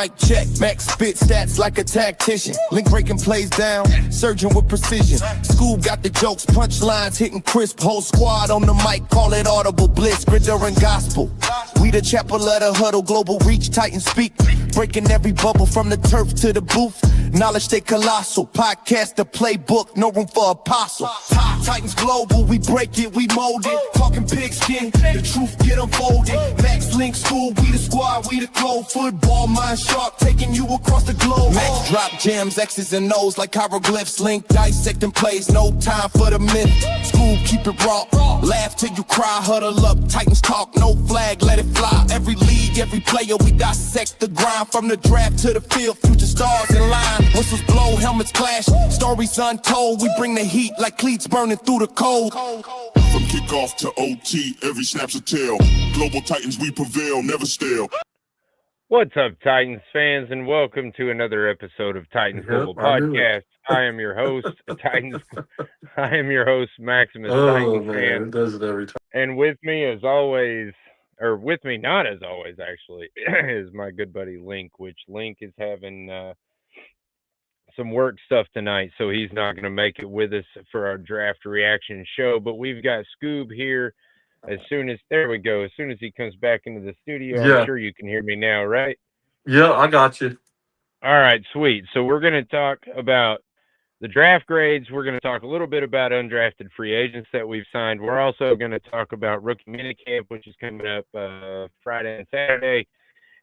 Mic check, max spit stats like a tactician. Link breaking plays down, surging with precision. Scoob got the jokes, punchlines hitting crisp. Whole squad on the mic, call it audible bliss. Gritter and gospel. We the chapel of the huddle, global reach, Titan speak. Breaking every bubble from the turf to the booth. Knowledge stay colossal. Podcast the playbook, no room for apostle. Titans global, we break it, we mold it. Talking pigskin, the truth get unfolded. Max Link School, we the squad, we the clone. Football mind sharp, taking you across the globe. Max drop jams, X's and O's like hieroglyphs. Link dissecting plays, no time for the myth. School, keep it raw, laugh till you cry. Huddle up, Titans talk, no flag, let it fly. Every league, every player, we dissect the grind. From the draft to the field, future stars in line. Whistles blow, helmets clash, stories untold. We bring the heat like cleats burning through the cold. From kickoff to OT, every snap's a tale. Global Titans, we prevail, never stale. What's up, Titans fans, and welcome to another episode of Titans Global Podcast. I am your host, I am your host, Maximus Titans fan. It does it every time. And with me, as always, or with me, not as always, actually, is my good buddy Link, which Link is having some work stuff tonight, so he's not going to make it with us for our draft reaction show. But we've got Scoob here. There we go. As soon as he comes back into the studio, Yeah. I'm sure you can hear me now, right? Yeah, I got you. All right, sweet. So we're going to talk about the draft grades. We're going to talk a little bit about undrafted free agents that we've signed. We're also going to talk about rookie minicamp, which is coming up Friday and Saturday.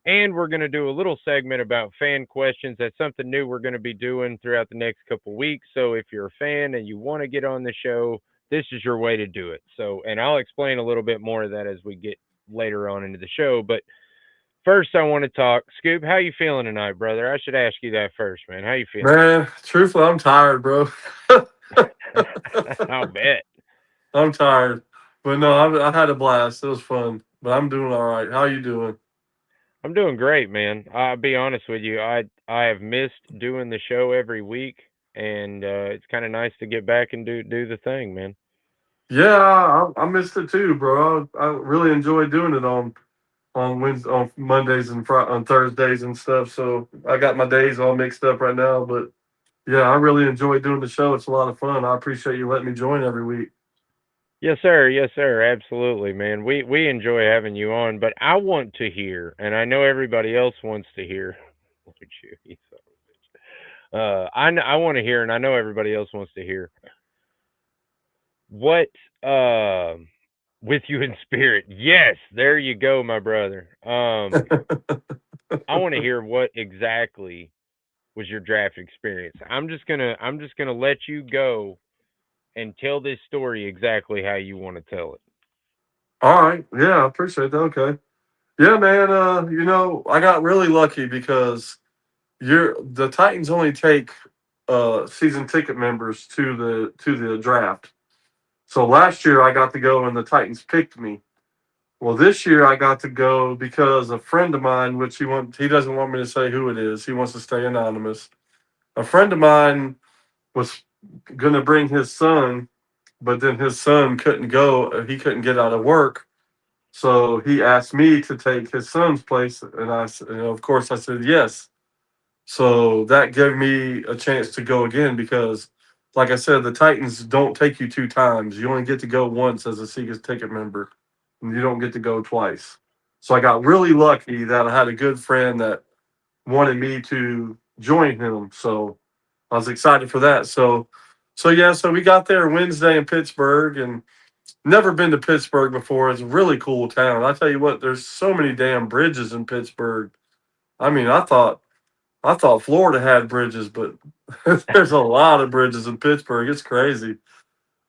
And we're going to do a little segment about fan questions. That's something new we're going to be doing throughout the next couple weeks. So if you're a fan and you want to get on the show, this is your way to do it. So, and I'll explain a little bit more of that as we get later on into the show. But first, I want to talk. Scoob, how you feeling tonight, brother? I should ask you that first, man. How you feeling? Man, truthfully, I'm tired, bro. I'll bet. I'm tired. But no, I had a blast. It was fun. But I'm doing all right. How you doing? I'm doing great, man. I'll be honest with you. I have missed doing the show every week, and it's kind of nice to get back and do the thing, man. Yeah, I missed it too, bro. I really enjoy doing it on Wednesday, on Mondays and on Thursdays and stuff. So I got my days all mixed up right now. But yeah, I really enjoy doing the show. It's a lot of fun. I appreciate you letting me join every week. Yes, sir. Yes, sir. Absolutely, man. We enjoy having you on, but I want to hear, and I know everybody else wants to hear. Look at you, you son of a bitch. I want to hear, and I know everybody else wants to hear. What with you in spirit? Yes, there you go, my brother. I want to hear what exactly was your draft experience. I'm just gonna let you go and tell this story exactly how you want to tell it. All right. Yeah, I appreciate that. Okay. Yeah, man. I got really lucky because the Titans only take season ticket members to the draft. So last year I got to go and the Titans picked me. Well, this year I got to go because a friend of mine, which he doesn't want me to say who it is. He wants to stay anonymous. A friend of mine was going to bring his son, but then his son couldn't go. He couldn't get out of work. So he asked me to take his son's place. And of course I said yes. So that gave me a chance to go again because, like I said, the Titans don't take you 2 times. You only get to go once as a season ticket member, and you don't get to go twice. So I got really lucky that I had a good friend that wanted me to join him. So I was excited for that. So we got there Wednesday in Pittsburgh, and never been to Pittsburgh before. It's a really cool town. I tell you what, there's so many damn bridges in Pittsburgh. I mean, I thought Florida had bridges, but there's a lot of bridges in Pittsburgh. It's crazy.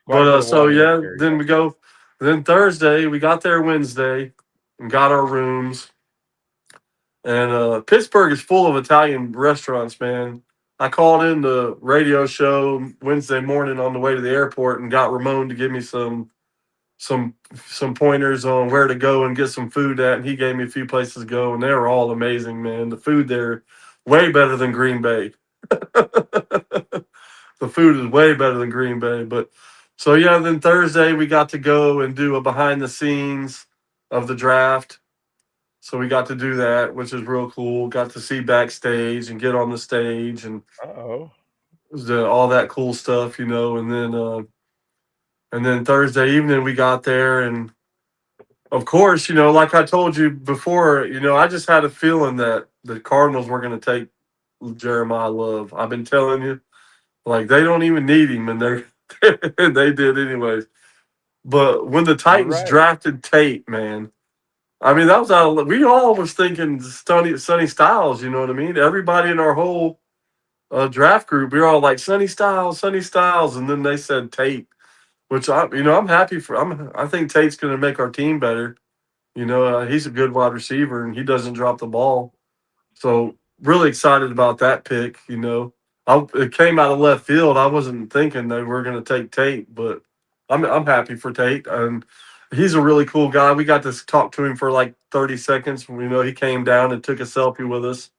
But then Thursday, we got there Wednesday and got our rooms. And Pittsburgh is full of Italian restaurants, man. I called in the radio show Wednesday morning on the way to the airport and got Ramon to give me some pointers on where to go and get some food at, and he gave me a few places to go, and they were all amazing, man. The food there, way better than Green Bay. The food is way better than Green Bay. But so yeah, then Thursday we got to go and do a behind the scenes of the draft. So we got to do that, which is real cool. Got to see backstage and get on the stage and Oh, all that cool stuff, and then Thursday evening we got there, and of course, like I told you before, I just had a feeling that the Cardinals were going to take Jeremiah Love. I've been telling you, like they don't even need him, and they they did anyways. But when the you're Titans right. drafted Tate, man, I mean that was out of we all was thinking Sonny Styles. You know what I mean? Everybody in our whole draft group, we were all like Sonny Styles, and then they said Tate, which I'm happy for. I think Tate's going to make our team better. He's a good wide receiver and he doesn't drop the ball. So really excited about that pick. It came out of left field. I wasn't thinking they were going to take Tate, but I'm happy for Tate. And he's a really cool guy. We got to talk to him for like 30 seconds. He came down and took a selfie with us.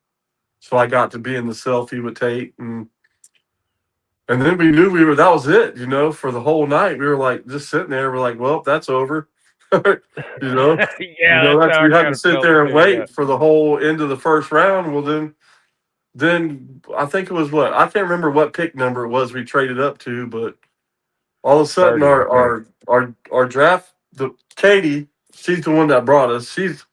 So I got to be in the selfie with Tate, and then we knew that was it, for the whole night. We were like just sitting there. We're like, well, that's over. you know, Yeah, that's that's how I we had kind to of sit felt there and too. Yeah, wait for the whole end of the first round. Well, then I think it was what I can't remember what pick number it was we traded up to, but all of a sudden 30, I think. our draft the Katie, she's the one that brought us. She's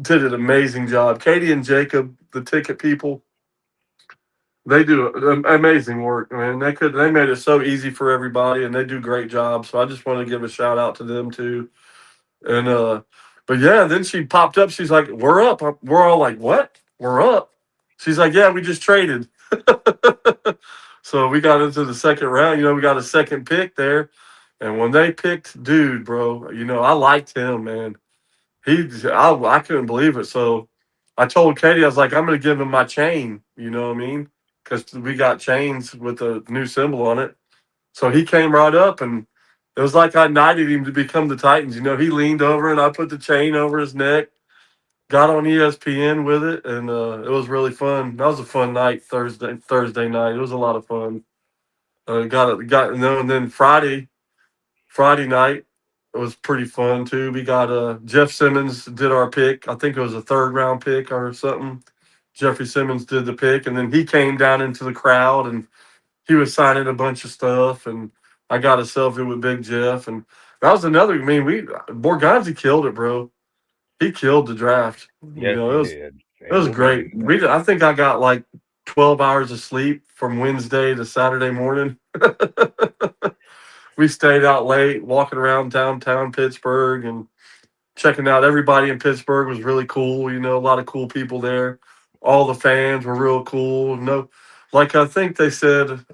did an amazing job. Katie and Jacob, the ticket people, they do amazing work, man. They made it so easy for everybody, and they do great job. So I just want to give a shout out to them too. And but yeah, then she popped up. She's like, "We're up." We're all like, "What? We're up?" She's like, "Yeah, we just traded." So we got into the second round. We got a second pick there, and when they picked dude, bro, I liked him, man. I couldn't believe it. So I told Katie, I was like, I'm going to give him my chain. You know what I mean? Because we got chains with a new symbol on it. So he came right up, and it was like I knighted him to become the Titans. He leaned over and I put the chain over his neck, got on ESPN with it, and it was really fun. That was a fun night Thursday night. It was a lot of fun. And then Friday night it was pretty fun too. We got Jeff Simmons did our pick. I think it was a third round pick or something. Jeffrey Simmons did the pick, and then he came down into the crowd and he was signing a bunch of stuff, and I got a selfie with Big Jeff, and that was another. I mean, we Borgonzi killed it, bro. He killed the draft. Yes, It he was did, it and was we'll get great. into that. I think I got like 12 hours of sleep from Wednesday to Saturday morning. We stayed out late, walking around downtown Pittsburgh and checking out everybody in Pittsburgh was really cool. A lot of cool people there. All the fans were real cool. No, like I think they said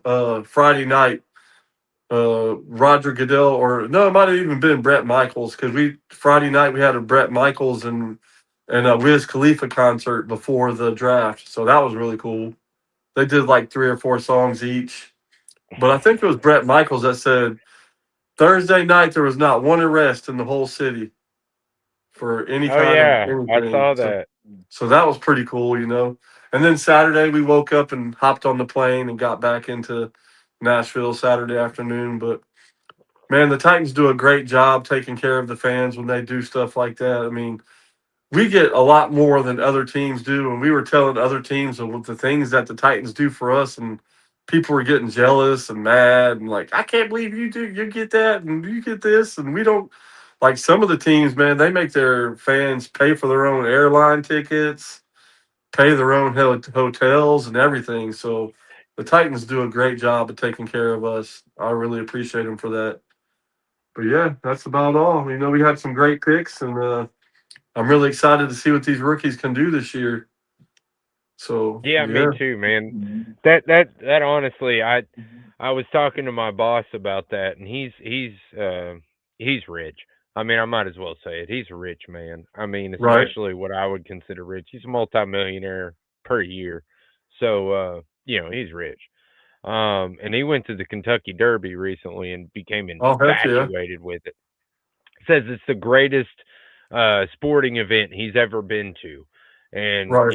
Friday night, Roger Goodell, or no, it might have even been Brett Michaels, because we Friday night we had a Brett Michaels and a Wiz Khalifa concert before the draft, so that was really cool. They did like 3 or 4 songs each, but I think it was Brett Michaels that said Thursday night there was not one arrest in the whole city for any Oh kind of yeah, I anything. saw So, that. so that was pretty cool. And then Saturday we woke up and hopped on the plane and got back into Nashville Saturday afternoon. But man, the Titans do a great job taking care of the fans when they do stuff like that. I mean, we get a lot more than other teams do, and we were telling other teams of the things that the Titans do for us, and people were getting jealous and mad and like, I can't believe you get that and you get this, and we don't. Like some of the teams, man, they make their fans pay for their own airline tickets, pay their own hotels and everything. So the Titans do a great job of taking care of us. I really appreciate them for that. But yeah, that's about all. We had some great picks, and I'm really excited to see what these rookies can do this year. So Yeah, me yeah, too, man. That honestly, I was talking to my boss about that, and he's rich. I mean, I might as well say it. He's a rich man. I mean, right. especially what I would consider rich. He's a multimillionaire per year. So he's rich. And he went to the Kentucky Derby recently and became Oh heck yeah, infatuated with it. Says it's the greatest sporting event he's ever been to. And right.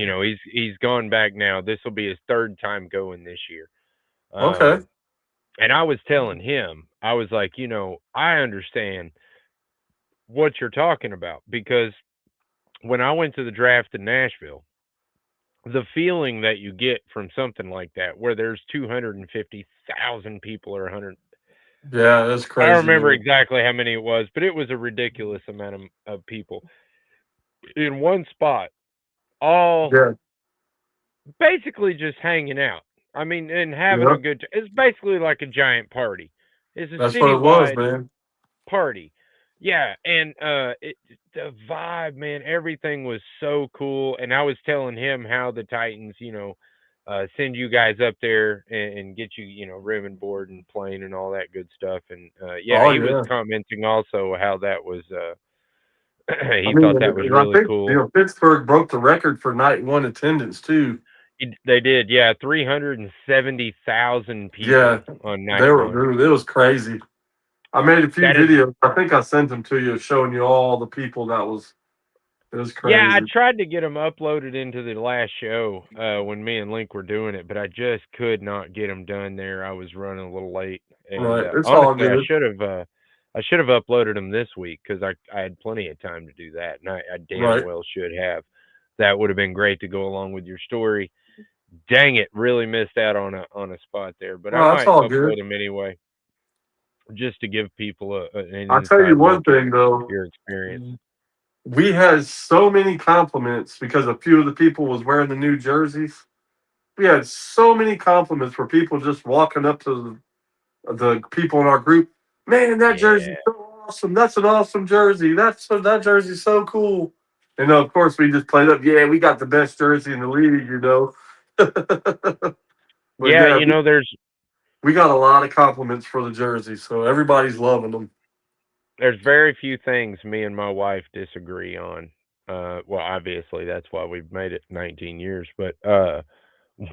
he's gone back now. This will be his third time going this year. Okay, And I was telling him, I was like, I understand what you're talking about because when I went to the draft in Nashville, the feeling that you get from something like that, where there's 250,000 people or 100, Yeah, that's I don't crazy, remember man. exactly how many it was, but it was a ridiculous amount of people in one spot, all Yeah, basically just hanging out. I mean, and having a yeah, good. It's basically like a giant party. It's a that's what it was, citywide man. party. Yeah, and the vibe, man, everything was so cool. And I was telling him how the Titans, send you guys up there and get you, room and board and plane and all that good stuff. And yeah, Oh he was yeah. commenting also how that was. I He mean, thought that was and I really think cool. Pittsburgh broke the record for night one attendance too. They did, yeah, 370,000 people Yeah, on they night were. one. It was crazy. I made a few That is videos. I think I sent them to you, showing you all the people. That was It was Yeah, I crazy. tried to get them uploaded into the last show when me and Link were doing it, but I just could not get them done there. I was running a little late, and Right, it's all honestly, good. I should have uploaded them this week because I had plenty of time to do that, and I damn Right. well should have. That would have been great to go along with your story. Dang it, really missed out on a spot there, but I Well, that's might all upload good. them anyway, just to give people an I'll tell you inside one look at thing though. your experience. We had so many compliments because a few of the people was wearing the new jerseys. We had so many compliments for people just walking up to the people in our group. Man, that jersey's Yeah. so awesome. That's an awesome jersey. That jersey's so cool. And of course, we just played up. Yeah, we got the best jersey in the league. But Yeah, yeah, there's we got a lot of compliments for the jersey, so everybody's loving them. very few things me and my wife disagree on. Well, obviously that's why we've made it 19 years. But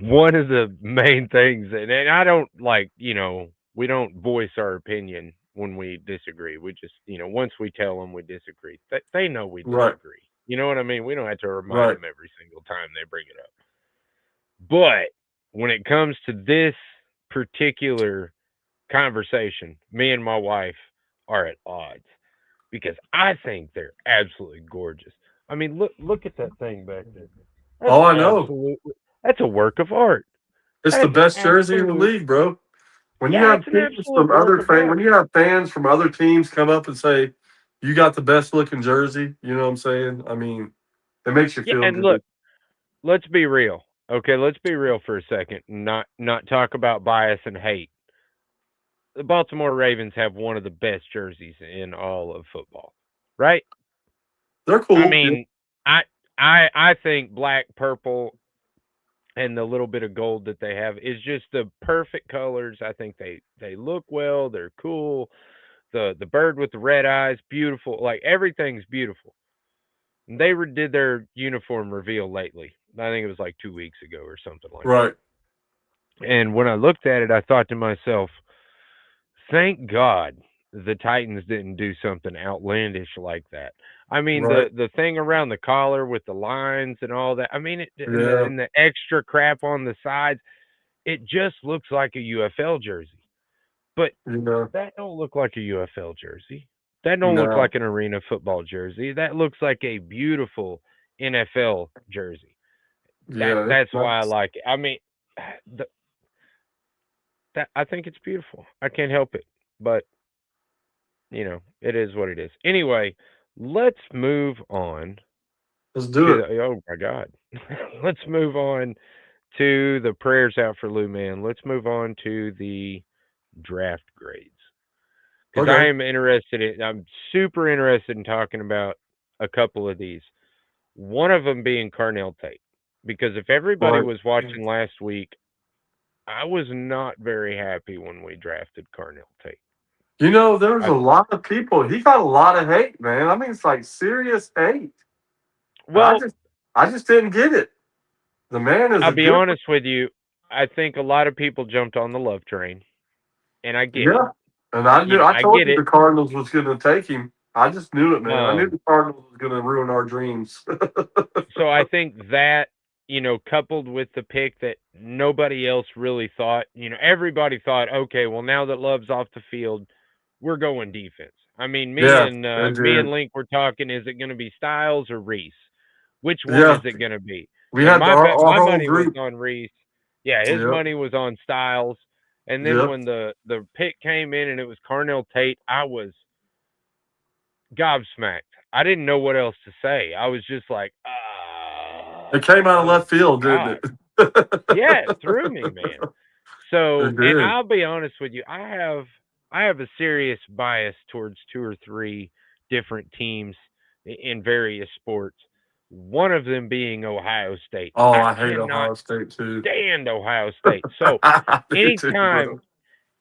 one of the main things, and I don't like, we don't voice our opinion when we disagree. We just, once we tell them we disagree, they know we Right, disagree. You know what I mean? We don't have to remind right, them every single time they bring it up. But when it comes to this particular conversation, me and my wife are at odds because I think they're absolutely gorgeous. I mean, look at that thing back there. That's oh, I know. absolutely that's a work of art. It's the That's an best jersey in the absolute league, bro. When you yeah, it's have an teams absolute from work other of fans, when art. you have fans from other teams come up and say, "You got the best looking jersey," you know what I'm saying? I mean, it makes you Yeah, feel and look, good. let's be real. Okay, let's be real for a second. And not talk about bias and hate. The Baltimore Ravens have one of the best jerseys in all of football, right? They're I cool. Yeah. mean, I I think black, purple, and the little bit of gold that they have is just the perfect colors. I think they look well. They're cool. The bird with the red eyes, beautiful. Like everything's beautiful. They did their uniform reveal lately. I think it was like 2 weeks ago or something like that. Right, And when I looked at it, I thought to myself, thank God the Titans didn't do something outlandish like that. I mean right. the thing around the collar with the lines and all that. I mean Yeah, and the extra crap on the sides. It just looks like a UFL jersey. But yeah, that don't look like a UFL jersey. That don't look no, like an arena football jersey. That looks like a beautiful NFL jersey. yeah. It's That's why I nice. like it. I mean, the, that I think it's beautiful. I can't help it. But it is what it is. Anyway, let's move on Let's do to it. the. Oh my God, let's move on to the prayers out for Lou Man. Let's move on to the draft grades because I Okay. am interested in. I'm super interested in talking about a couple of these. One of them being Carnell Tate, because if everybody Right. was watching last week, I was not very happy when we drafted Carnell Tate. There's I a lot of people. He got a lot of hate, man. I mean, it's like serious hate. And I well, just, I just didn't get it. The man is I'll a be good. honest with you. I think a lot of people jumped on the love train, and I get it. Yeah. And I knew. I I told get you it. the Cardinals was going to take him. I just knew it, man. I knew Um, the Cardinals was going to ruin our dreams. so I think that coupled with the pick that nobody else really thought, everybody thought, okay, well now that Love's off the field, we're going defense. I mean, me Yeah, and they me and did. Link were talking, is it going to be Styles or Reese? Which one Yeah, is it going to be? we And had our my whole money was group. on Reese. Yeah, his Yep, money was on Styles. And then yep. when the pick came in and it was Carnell Tate, I was gobsmacked. I didn't know what else to say. I was just like, It came out of oh left field, didn't God. it? Yeah, it threw me, man. So, It and did. I'll be honest with you, I have a serious bias towards two or three different teams in various sports. One of them being Ohio State. Oh, I I hate cannot Ohio State too. stand Ohio State. So, I do too, anytime bro.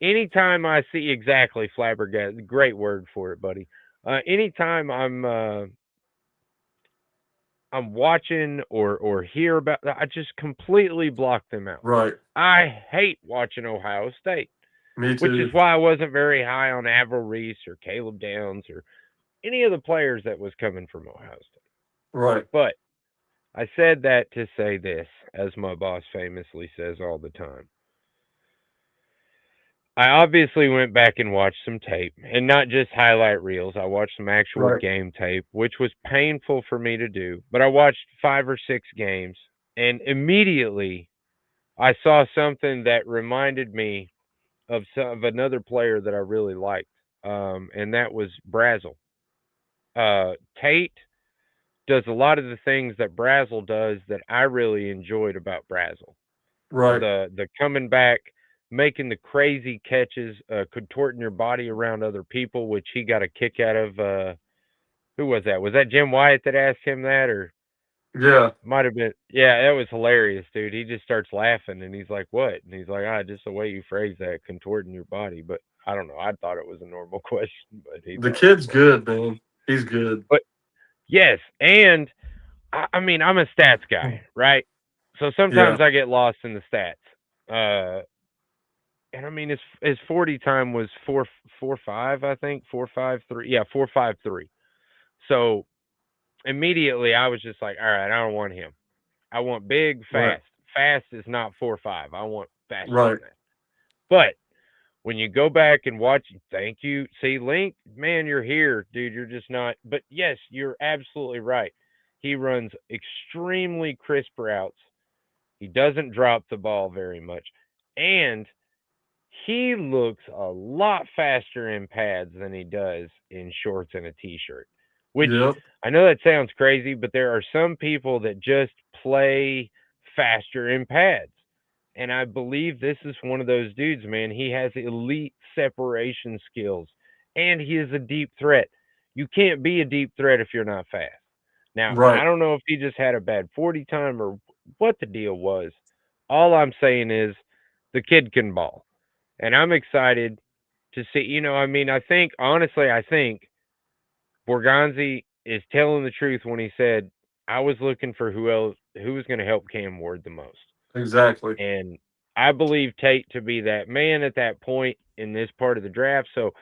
anytime I see exactly flabbergasted, great word for it, buddy. Anytime I'm watching or hear about that, I just completely block them out. Right. I hate watching Ohio State, Me which is too. why I wasn't very high on Avril Reese or Caleb Downs or any of the players that was coming from Ohio State. Right. But I said that to say this, as my boss famously says all the time. I obviously went back and watched some tape and not just highlight reels. I watched some actual Right. game tape, which was painful for me to do. But I watched 5 or 6 games and immediately I saw something that reminded me of another player that I really liked, and that was Brazel. Tate does a lot of the things that Brazel does that I really enjoyed about Brazel. Right. The coming back, making the crazy catches, contorting your body around other people, which he got a kick out of. Who was that? Was that Jim Wyatt that asked him that, or Yeah. might have been? Yeah, that was hilarious, dude. He just starts laughing, and he's like, "What?" And he's like, "Ah, just the way you phrase that, contorting your body." But I don't know. I thought it was a normal question, but he The thought it was kid's funny. good, man. He's good. But yes, and I mean, I'm a stats guy, right? So Yeah. sometimes I get lost in the stats. Uh, and I mean his 40 time was 4.45, I think 4.53. Yeah, 4.53. So immediately I was just like, all right, I don't want him. I want big, Right. fast. Fast is not 4.5. I want faster Right. than that. But when you go back and watch, thank you. See, Link, man, you're here, dude. You're just not. But yes, you're absolutely right. He runs extremely crisp routes. He doesn't drop the ball very much. And he looks a lot faster in pads than he does in shorts and a t-shirt. Which Yep. I know that sounds crazy, but there are some people that just play faster in pads. And I believe this is one of those dudes, man. He has elite separation skills and he is a deep threat. You can't be a deep threat if you're not fast. Now, I Right. don't know if he just had a bad 40 time or what the deal was. All I'm saying is the kid can ball. And I'm excited to see, I mean, I think Borgonzi is telling the truth when he said I was looking for who was going to help Cam Ward the most. Exactly. And I believe Tate to be that man at that point in this part of the draft. So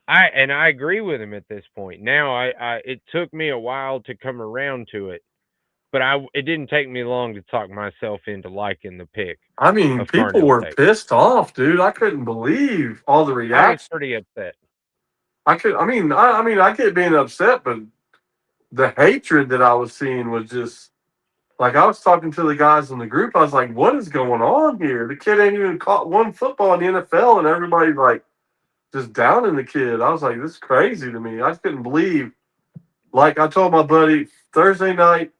I agree with him at this point. Now I it took me a while to come around to it, but it didn't take me long to talk myself into liking the pick I mean, of people Carnell were Tate. pissed off, dude. I couldn't believe all the I was reaction. pretty upset. I get being upset, but the hatred that I was seeing was just like I was talking to the guys in the group. I was like, "What is going on here? The kid ain't even caught one football in the NFL, and everybody's like just downing the kid." I was like, "This is crazy to me." I just couldn't believe. Like I told my buddy Thursday night,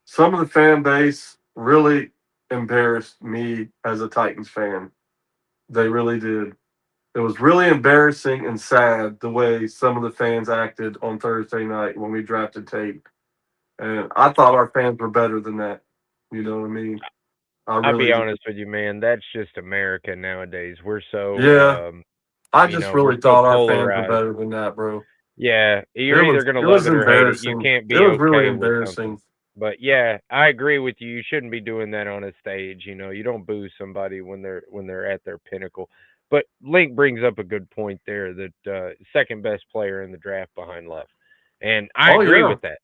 some of the fan base really embarrassed me as a Titans fan. They really did. It was really embarrassing and sad the way some of the fans acted on Thursday night when we drafted Tate. And I thought our fans were better than that. You know what I mean? I I'll really be did. honest with you, man. That's just America nowadays. Yeah, I just We're really so thought our fans were polarized. better than that, bro. Yeah, you're either gonna It love was it or hate it. You embarrassing. can't It be was really okay with something. embarrassing. But yeah, I agree with you. You shouldn't be doing that on a stage. You don't boo somebody when they're at their pinnacle. But Link brings up a good point there that second best player in the draft behind Love, and I Oh agree yeah, with that.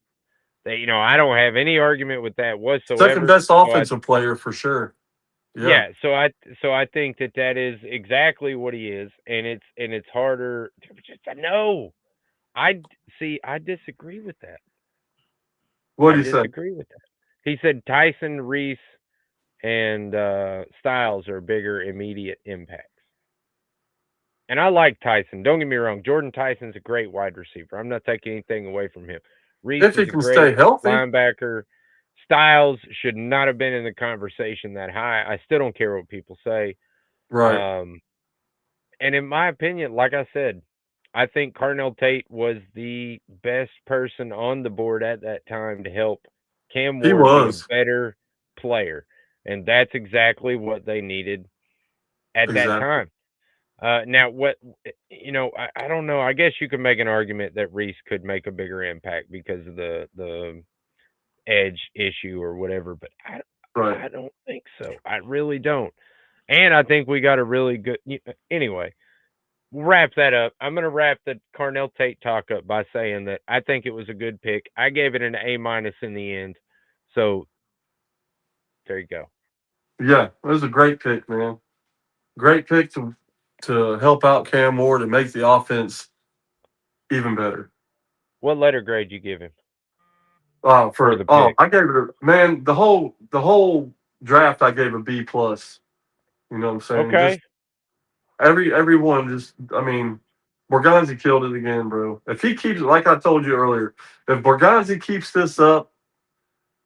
That I don't have any argument with that second whatsoever. best offensive player for sure. Yeah, Yeah, so I think that is exactly what he is, and it's harder. Just no, I see. I disagree with that. What I did he say? disagree with that. He said Tyson, Reese, and Styles are bigger immediate impacts. And I like Tyson. Don't get me wrong. Jordan Tyson's a great wide receiver. I'm not taking anything away from him. Reese If he is a can stay great healthy. linebacker. Styles should not have been in the conversation that high. I still don't care what people say. Right. Um, and in my opinion, like I said, I think Carnell Tate was the best person on the board at that time to help Cam He Ward be a was. better player. And that's exactly what they needed at that Exactly. time. Now, I don't know. I guess you could make an argument that Reese could make a bigger impact because of the edge issue or whatever, but Right. I don't think so. I really don't. And I think we got a really good. Anyway, we'll wrap that up. I'm going to wrap the Carnell Tate talk up by saying that I think it was a good pick. I gave it an A minus in the end. So there you go. Yeah, it was a great pick, man. Great pick to help out Cam Ward and make the offense even better. What letter grade you give him for For the pick? I gave it a man. The whole draft I gave a B plus. You know what I'm saying? Just Okay. everyone. Just I mean, Borgonzi killed it again, bro. If he keeps, like I told you earlier, if Borgonzi keeps this up,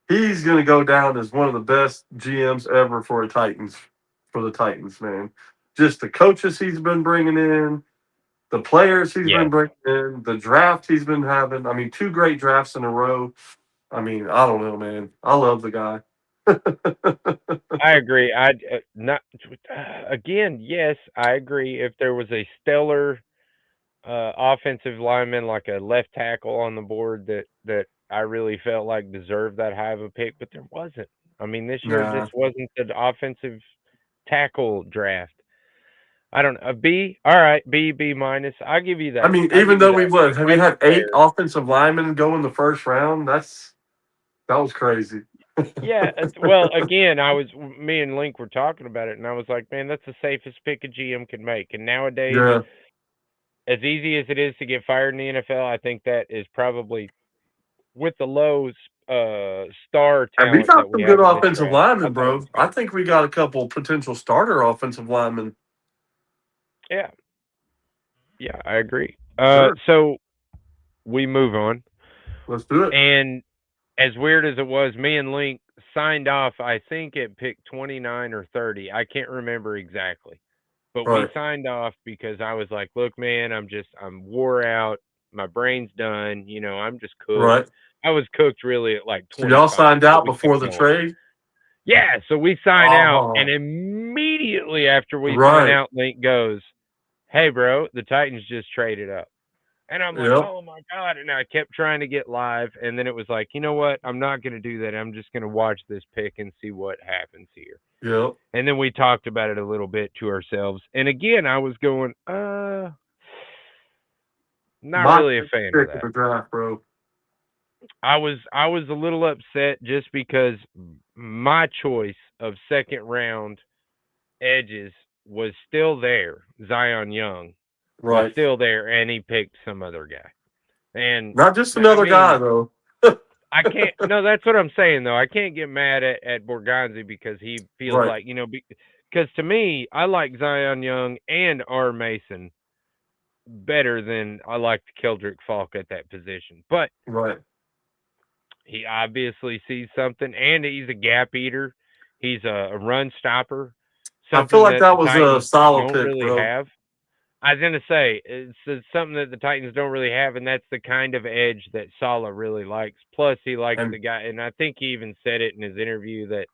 he's gonna go down as one of the best GMs ever for the Titans, man. Just the coaches he's been bringing in, the players he's Yeah. been bringing in, the draft he's been having. I mean, two great drafts in a row. I mean, I don't know, man. I love the guy. I agree. I not again. Yes, I agree. If there was a stellar offensive lineman like a left tackle on the board that I really felt like deserved that high of a pick, but there wasn't. I mean, this year Nah. just wasn't the offensive tackle draft. I don't know. A B. All right. B minus. I'll give you I that. mean, I'll even give you though that. It we wasn't had eight fair. offensive linemen go in the first round, that was crazy. Yeah, well, again, me and Link were talking about it, and I was like, man, that's the safest pick a GM could make. And nowadays, Yeah. as easy as it is to get fired in the NFL, I think that is probably with the low star And we talent that got we some good have in this offensive draft. I linemen, thought it bro. was I good. think we got a couple potential starter offensive linemen. Yeah, yeah, I agree. Sure. So we move on, Let's do it. and as weird as it was, me and Link signed off. I think at pick 29 or 30. I can't remember exactly. But we Right. signed off because I was like, look, man, I'm wore out. My brain's done. I'm just cooked. Right. I was cooked really at like So y'all 25, signed but out we kept before the going. trade? Yeah, so we sign out, and Oh, immediately after we sign right. out, Link goes, hey, bro, the Titans just traded up. And I'm like, Yep. oh my God. And I kept trying to get live. And then it was like, you know what? I'm not going to do that. I'm just going to watch this pick and see what happens here. Yep. And then we talked about it a little bit to ourselves. And again, I was going, not My really a favorite fan of pick of that. the draft, bro. I was a little upset just because my choice of second round edges was still there. Zion Young was Right. still there, and he picked some other guy. And Not just I another guy, mean, though. I can't. No, that's what I'm saying though. I can't get mad at Borgonzi because he feels Right. like because to me, I like Zion Young and R. Mason better than I like Keldrick Falk at that position. But Right. he obviously sees something, and he's a gap eater. He's a run stopper, I feel something like that that the was a Titans solid don't pick, really bro. have. I was gonna say it's something that the Titans don't really have, and that's the kind of edge that Saleh really likes. Plus, he likes And the guy, and I think he even said it in his interview that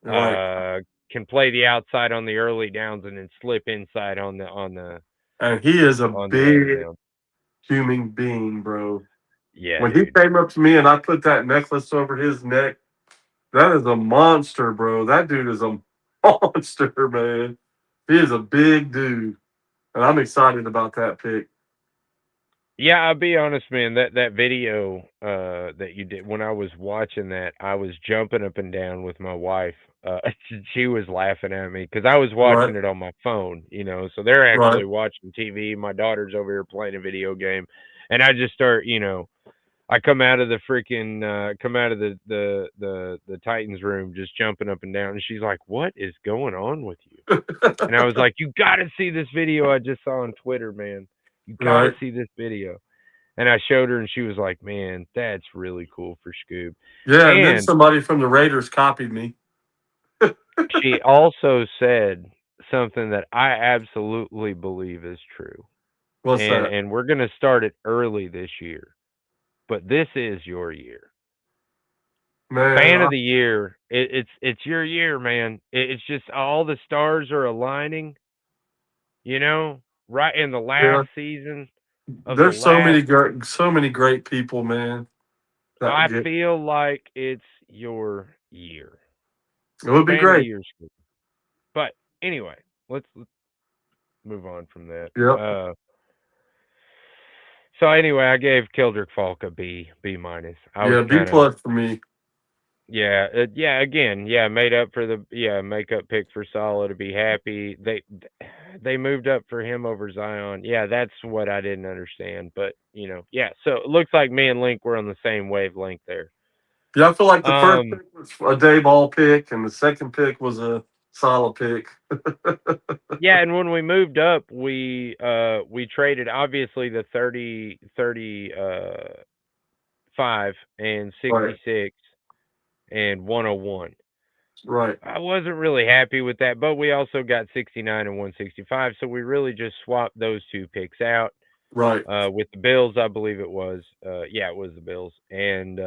right. can play the outside on the early downs and then slip inside And he is a on the later big downs. human being, bro. Yeah, When he dude. came up to me and I put that necklace over his neck, that is a monster, bro. That dude is a monster, man. He is a big dude. And I'm excited about that pick. Yeah, I'll be honest, man. That video that you did when I was watching that, I was jumping up and down with my wife. She was laughing at me because I was Right. watching it on my phone, So they're Right. actually watching TV. My daughter's over here playing a video game, and I just start, I come out of the freaking come out of the Titans room just jumping up and down, and she's like, "What is going on with you?" And I was like, "You got to see this video I just saw on Twitter, man. You got to Right. see this video." And I showed her, and she was like, "Man, that's really cool for Scoob." Yeah, and then And somebody from the Raiders copied me. she also said something that I absolutely believe is true. What's And that? and we're gonna start it early this year, but this is your year. Man, Fan of the year. It's your year, man. It's just all the stars are aligning. You know, right in the last yeah, season of the there's last. so many great people, man. That I get feel like it's your year. it would be Fan of the great. year. Scoop. But anyway, let's move on from that. Yep. So anyway, I gave Kildrick Falk a B minus. I was Yeah, B kind of plus for me. yeah. Again, yeah, made up for the makeup pick for Salah to be happy. They moved up for him over Zion. Yeah, that's what I didn't understand. But yeah. So it looks like me and Link were on the same wavelength there. Yeah, I feel like the first Um, pick was a day ball pick, and the second pick was a solid pick. yeah, and when we moved up, we traded obviously the 35 and Right, 66 and 101. right, I wasn't really happy with that, but we also got 69 and 165, so we really just swapped those two picks out right. with the Bills, I believe it was. Yeah, it was the Bills, and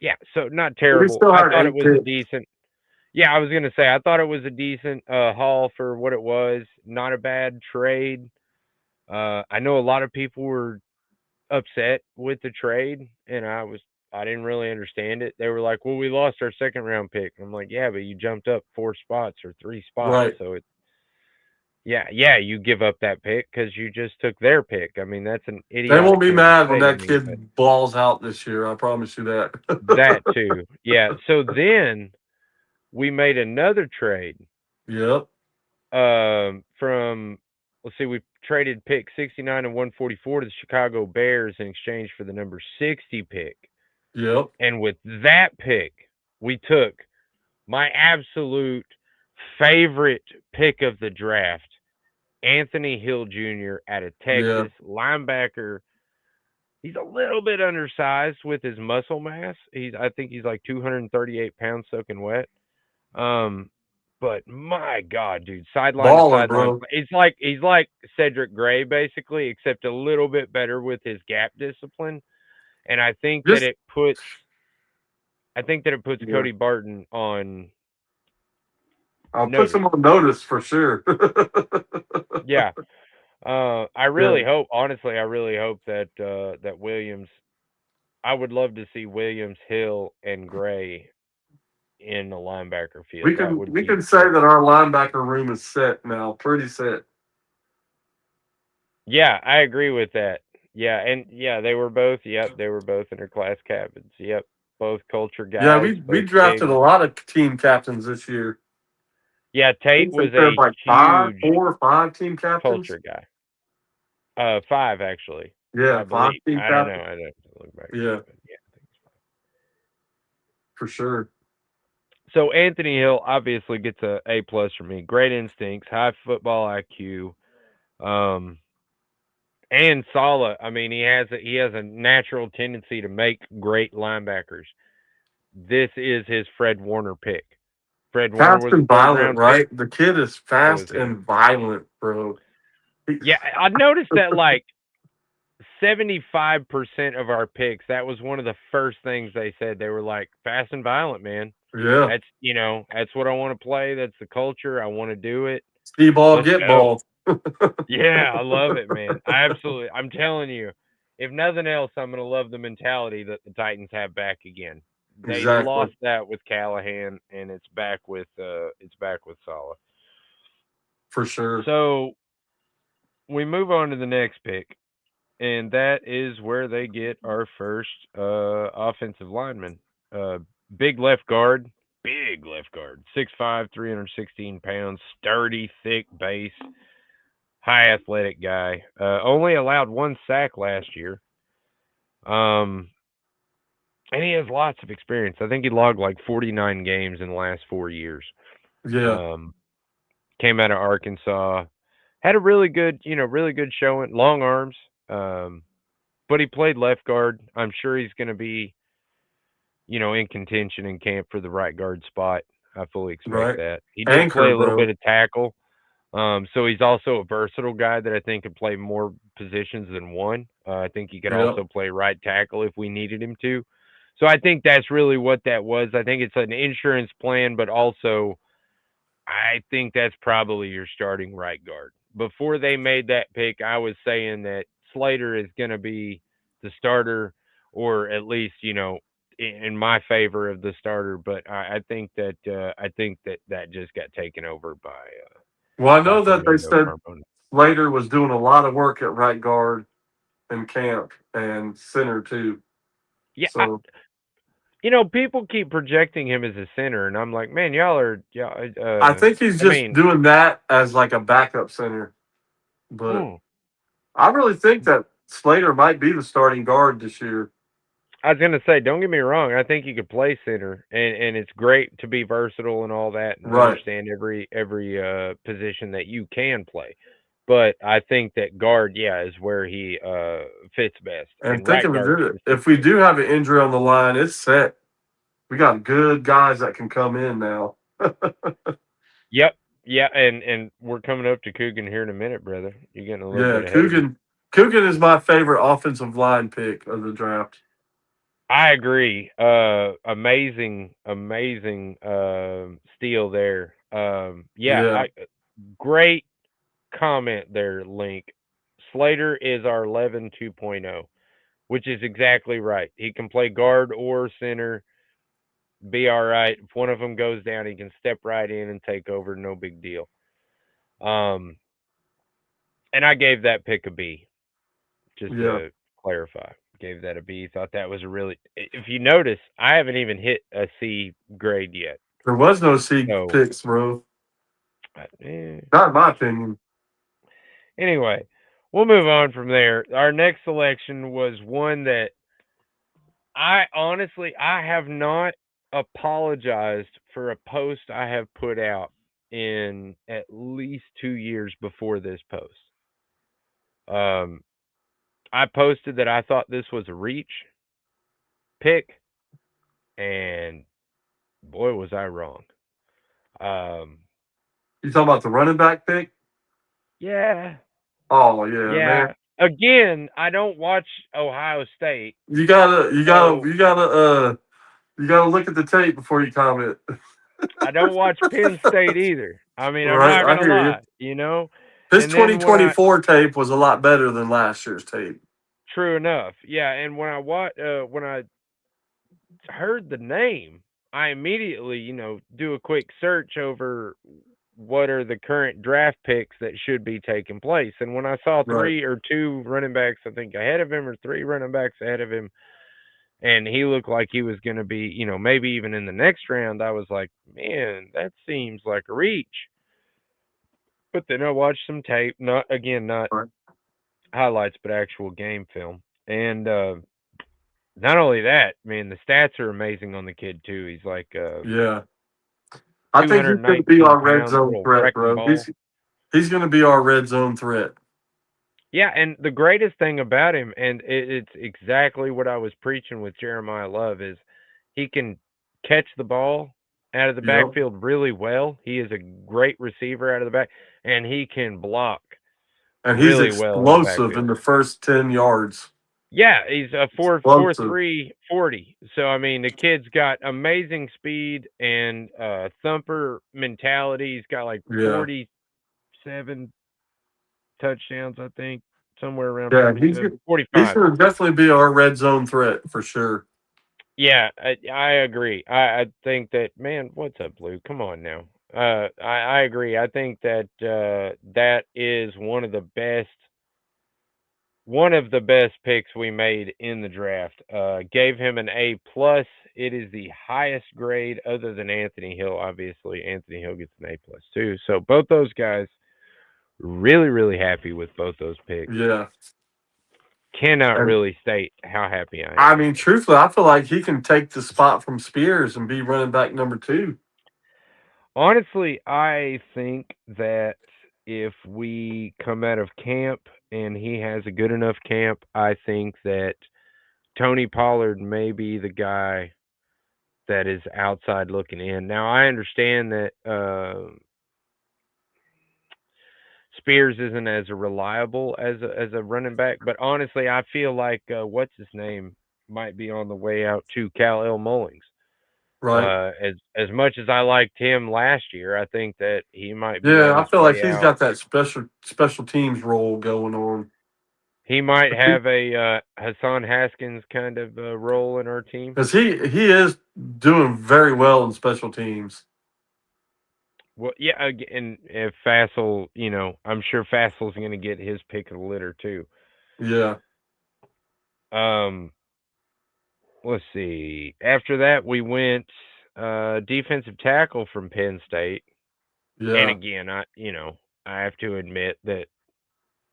yeah, so not We terrible. still I had thought it eight was a picks. decent. Yeah, I was gonna say I thought it was a decent haul for what it was. Not a bad trade. I know a lot of people were upset with the trade, and I didn't really understand it. They were like, "Well, we lost our second round pick." I'm like, "Yeah, but you jumped up 4 spots or 3 spots, Right. so it yeah, you give up that pick because you just took their pick. I mean, that's an They won't idiotic be thing to mad when say to that me, but kid balls out this year. I promise you that that. too, yeah. So then we made another trade Yep, from let's see, we traded pick 69 and 144 to the Chicago Bears in exchange for the number 60 pick. yep, And with that pick, we took my absolute favorite pick of the draft, Anthony Hill Jr. out of yeah. Texas, linebacker. He's a little bit undersized with his muscle mass. I think he's like 238 pounds soaking wet. Um, but my God, dude, sideline to Baller, sideline, bro. he's like Cedric Gray basically, except a little bit better with his gap discipline. And Just I think that it puts yeah. Cody Barton on I'll put notice. some on notice for sure. Yeah. I Yeah, really hope, honestly, I really hope that that Williams. I would love to see Williams, Hill, and Gray in the linebacker field. That would we be can say that. that our linebacker room is set now, pretty set. Yeah, I agree with that. Yeah, and yeah, they were both. Yep, they were both interclass captains. Yep, both culture Yeah, guys, we both drafted big. a lot of team captains this year. Yeah, I Tate think they was said a like five, huge 4 or 5 team captains. culture guy. Five actually, Yeah, I 5 believe. team I don't know. captains. I don't have to look back at it, Yeah, but yeah, I think it's five. for sure. So Anthony Hill obviously gets a plus for me. Great instincts, high football IQ, um, and solid. I mean, he has a natural tendency to make great linebackers. This is his Fred Warner pick. Fred Warner Fast was a and third violent, round pick. right? The kid is So is fast he. and violent, bro. He- Yeah, I noticed that like 75% of our picks, that was one of the first things they said. They were like, fast and violent, man. yeah, That's what I want to play. That's the culture. I want to do it. ski ball, Let's get go. ball. Yeah, I love it, man. I'm telling you, if nothing else, I'm going to love the mentality that the Titans have back again. They Exactly, lost that with Callahan, and it's back with Salah. for sure. So we move on to the next pick, and that is where they get our first offensive lineman. Uh, big left guard, 6'5", 316 pounds, sturdy, thick base, high athletic guy. Only allowed one sack last year. Um, and he has lots of experience. I think he logged like 49 games in the last 4 years. Yeah, Um, Came out of Arkansas, had a really good showing, long arms. Um, but he played left guard. I'm sure he's going to be, in contention in camp for the right guard spot. I fully expect right. that. He did play Anchor, a little bit bro. of tackle. So he's also a versatile guy that I think could play more positions than one. I think he could Yep. also play right tackle if we needed him to. So I think that's really what that was. I think it's an insurance plan, but also I think that's probably your starting right guard. Before they made that pick, I was saying that Slater is going to be the starter, or at least in my favor of the starter. But I think that that just got taken over Well, I by know that they Fernando said Carbone. Slater was doing a lot of work at right guard in camp and center too. Yeah, So people keep projecting him as a center, and I'm like, man, y'all are, yeah. I think he's I just mean, doing that as like a backup center. But mm, I really think that Slater might be the starting guard this year. I was gonna say, don't get me wrong. I think you could play center, and it's great to be versatile and all that, and Right. understand every position that you can play. But I think that guard, yeah, is where he fits best, And and think right of guard it, if we specifically. do have an injury on the line, it's set. We got good guys that can come in now. Yep, yeah, and we're coming up to Coogan here in a minute, brother. You're getting a little Yeah, bit ahead of me. Coogan is my favorite offensive line pick of the draft. I agree. Amazing steal there. Yeah, Yeah, I great comment there, Link. Slater is our 11 2.0, which is exactly right. He can play guard or center, be all right. If one of them goes down, he can step right in and take over, no big deal. Um, and I gave that pick a B, just yeah. to clarify. Gave that a B. Thought that was a really. If you notice, I haven't even hit a C grade yet. There was no C So, picks, bro. eh. Not in my opinion. Anyway, we'll move on from there. Our next selection was one that I have not apologized for a post I have put out in at least 2 years before this post. Um, I posted that I thought this was a reach pick, and boy, was I wrong. Um, You talking about the running back pick? yeah, Oh yeah, man. yeah. Again, I don't watch Ohio State, You gotta, you gotta, so you gotta, you gotta look at the tape before you comment. I don't watch Penn State either. I mean, I'm Right, not I gonna hear you. lie. His And then when I 2024 tape was a lot better than last year's tape. true enough, yeah. And when I heard the name, I immediately do a quick search over what are the current draft picks that should be taking place. And when I saw Right, three or two running backs, I think ahead of him, or three running backs ahead of him, and he looked like he was going to be, maybe even in the next round, I was like, man, that seems like a reach. But then I watched some tape, not right. highlights, but actual game film. And not only that, man, the stats are amazing on the kid too. He's like Yeah, I think he's gonna be 219 our red pounds, zone little threat, wrecking bro. ball. He's gonna be our red zone threat. Yeah, and the greatest thing about him, and it's exactly what I was preaching with Jeremiah Love, is he can catch the ball out of the Yep. backfield really well. He is a great receiver out of the back, and he can block And he's really well in the explosive in backfield. the first 10 yards. Yeah, he's a four Explosive. three 40. So I mean, the kid's got amazing speed and thumper mentality. He's got like Yeah. 47 touchdowns, I think, somewhere around Yeah, 47, he's 45. gonna definitely be our red zone threat for sure. Yeah, I agree. I think that, man. What's up, Blue? Come on now. I agree. I think that that is one of the best picks we made in the draft. Gave him an A plus. It is the highest grade other than Anthony Hill. Obviously, Anthony Hill gets an A plus too. So both those guys, really happy with both those picks. Yeah. cannot And really state how happy I I am with mean, him. truthfully, I feel like he can take the spot from Spears and be running back number 2. Honestly, I think that if we come out of camp and he has a good enough camp, I think that Tony Pollard may be the guy that is outside looking in. Now, I understand that Spears isn't as reliable as a running back, but honestly, I feel like what's his name might be on the way out too, Cal L. Mullings. Right. As much as I liked him last year, I think that he might be Yeah, on I his feel like way he's out. got that special teams role going on. He might have a Hassan Haskins kind of role in our team. Because he is doing very well in special teams. Well, yeah, and if Fassel, I'm sure Fassel's going to get his pick of the litter too. Yeah, Um, let's see. After that, we went defensive tackle from Penn State, and yeah, again, I have to admit that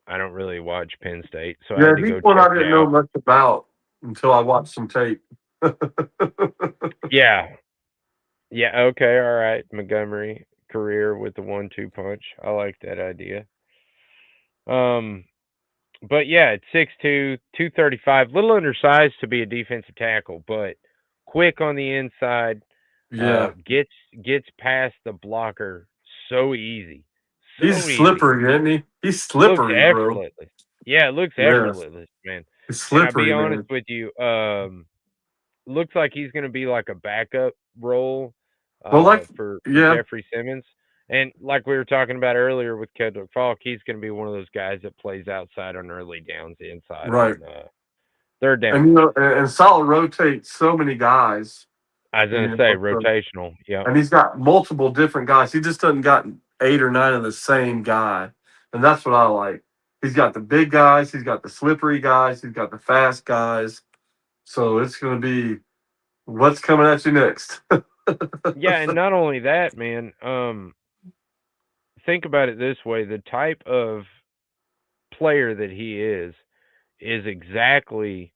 I don't really watch Penn State, so I yeah. had to He's go one check I it didn't know out. much about until I watched some tape. Yeah, yeah, okay, all right. Montgomery career with the 1-2 punch. I like that idea. Um, but yeah, it's 6'2", 235, little undersized to be a defensive tackle, but quick on the inside. Yeah, Gets past the blocker so easy, he's so easy. slippery, isn't he? He's Looks slippery, bro. effortless. Yeah, it looks Yes, effortless, man. he's And I'll be slippery, honest man. with you, looks like he's going to be like a backup role Well, like, for yeah, Jeffrey Simmons. And like we were talking about earlier with Kendrick Falk, he's going to be one of those guys that plays outside on early downs, inside right. on third And down. and Salah rotates so many guys. I was going to say rotational. Yep. And he's got multiple different guys. He just doesn't got 8 or 9 of the same guy, and that's what I like. He's got the big guys, he's got the slippery guys, he's got the fast guys. So it's going to be what's coming at you next. Yeah, and not only that, man. Think about it this way: the type of player that he is exactly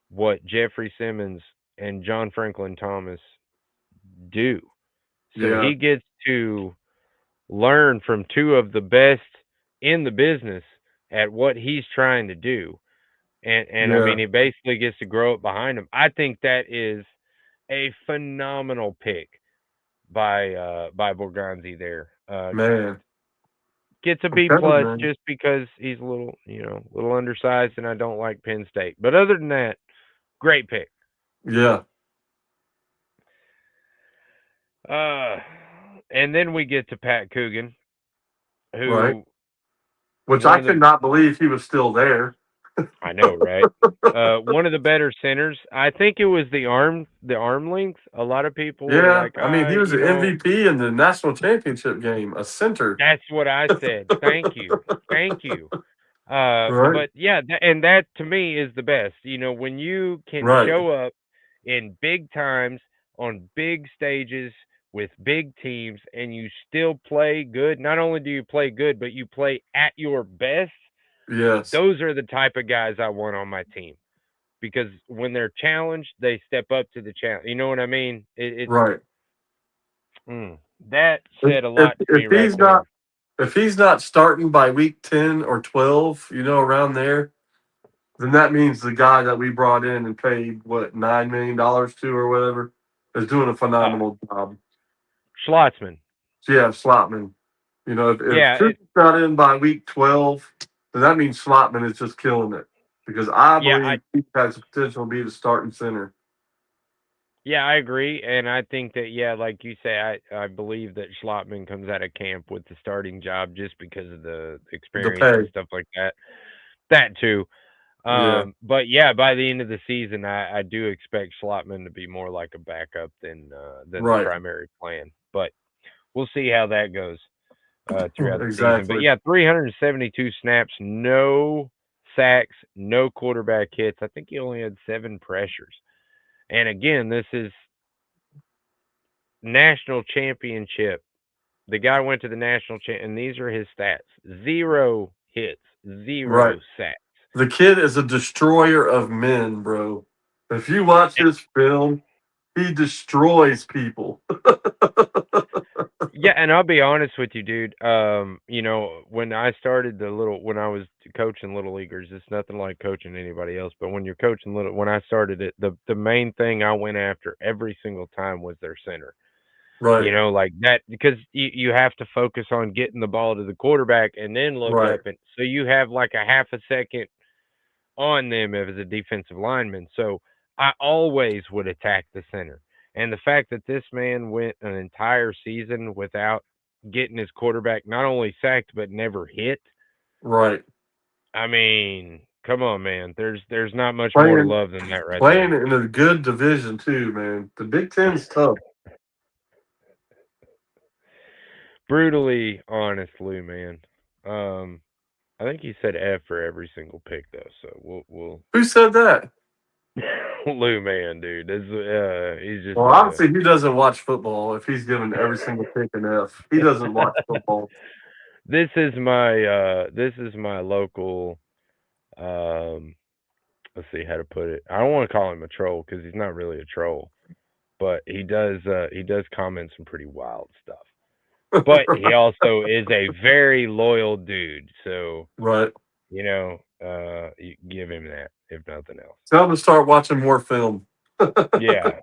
what Jeffrey Simmons and John Franklin Thomas do. So Yeah, he gets to learn from two of the best in the business at what he's trying to do. And I yeah, mean he basically gets to grow up behind him. I think that is a phenomenal pick by Borgonzi there. man. Gets a I'm B telling you, plus man. just because he's a little undersized and I don't like Penn State. But other than that, great pick. Yeah, Uh and then we get to Pat Coogan, right. who Which one I of could the not believe he was still there. I know, right? One of the better centers. I think it was the arm length. A lot of people were Yeah, like, I mean, he was an MVP in the national championship game, a center. that's what I said. Thank you. Thank you. Right, But yeah, and that to me is the best. When you can right. show up in big times on big stages with big teams and you still play good. Not only do you play good, but you play at your best. Yes, Those are the type of guys I want on my team because when they're challenged, they step up to the challenge. You know what I mean? right. That If, said a if lot to if me right he's not there. if he's not starting by week 10 or 12, around there, then that means the guy that we brought in and paid what $9 million to or whatever is doing a Uh, phenomenal job. Schlotzman. So yeah, Slotman. If Yeah, Cooper's not in by week 12, then that means Slotman is just killing it because I yeah, I believe he has the potential to be the starting center. Yeah, I agree, and I think that like you say, I believe that Schlottman comes out of camp with the starting job just because of the The experience and pay, stuff like that. That too. yeah, But yeah, by the end of the season, I do expect Schlottman to be more like a backup than the right, primary plan. But we'll see how that goes throughout the season. But exactly, yeah, 372 snaps, no sacks, no quarterback hits. I think he only had 7 pressures. And again, this is national championship. The guy went to the national champ, and these are his stats: 0 hits, right. 0 sacks. The kid is a destroyer of men, bro. If you watch his film, he destroys people. Yeah, and I'll be honest with you, dude. You know, when I started when I was coaching little leaguers, it's nothing like coaching anybody else. But when you're coaching when I started it, the main thing I went after every single time was their center. You Right, know, like that, because you have to focus on getting the ball to the quarterback and then look right, up, and so you have like a half a second on them as a defensive lineman. So I always would attack the center. And the fact that this man went an entire season without getting his quarterback not only sacked but never hit. right. I mean, come on, man. There's not much more to Playing love than that right playing there. in a good division too, man. The Big Ten's tough. Brutally honest, Lou, man. I think he said F for every single pick though, so we'll Who said that? Lou, man, dude. He's just Well, obviously he doesn't watch football. If he's giving every single pick an F, he doesn't watch football. this is my local, um let's see how to put it. I don't want to call him a troll because he's not really a troll, but he does comment some pretty wild stuff. But he also is a very loyal dude, so Right. you know, you give him that if nothing else. Tell him to start watching more film. Yeah.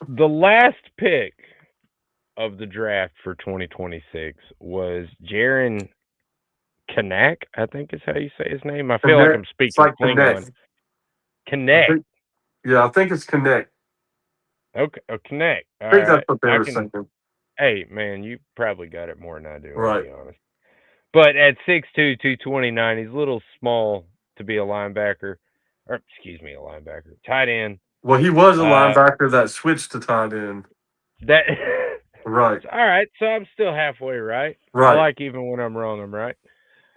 The last pick of the draft for 2026 was Jaron Kanak, I think is how you say his name. I feel like Connect. I'm It's speaking like Klingon. connect. I Kanak. think. Yeah, I think it's connect. Okay, Kanak. All I think that's right. what they I were can. saying. Hey, man, you probably got it more than I do. I'll Right. be honest. But at 6'2", 229, he's a little small to be a linebacker. Or excuse me, a linebacker, tight end. Well, he was a Uh, linebacker that switched to tight end. that. Right. All right, so I'm still halfway right. I Right. like even when I'm wrong, I'm right.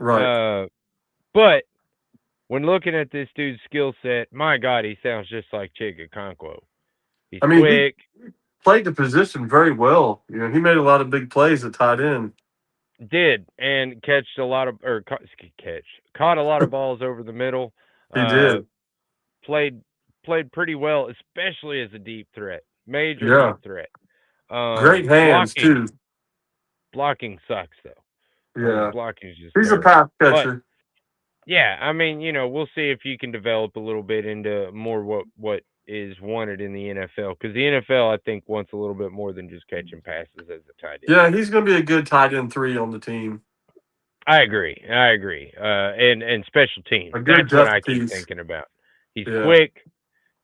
Right. But when looking at this dude's skill set, my God, he sounds just like Chigakonkwo. He's I mean, he quick, played the position very well. You know, he made a lot of big plays at tight end. did and catched a lot of or catch caught a lot of balls over the middle. He Uh, did. played played pretty well, especially as a deep threat, major Yeah. deep threat. Great hands Blocking too. blocking sucks though. His Yeah. blocking is just He's a terrible. pass But catcher. yeah, I mean, you know, we'll see if you can develop a little bit into more what is wanted in the NFL, because the NFL I think wants a little bit more than just catching passes as a tight end. Yeah, he's going to be a good tight end 3 on the team. I agree. I agree. And special teams. A good That's what depth I keep piece. thinking about. He's Yeah. quick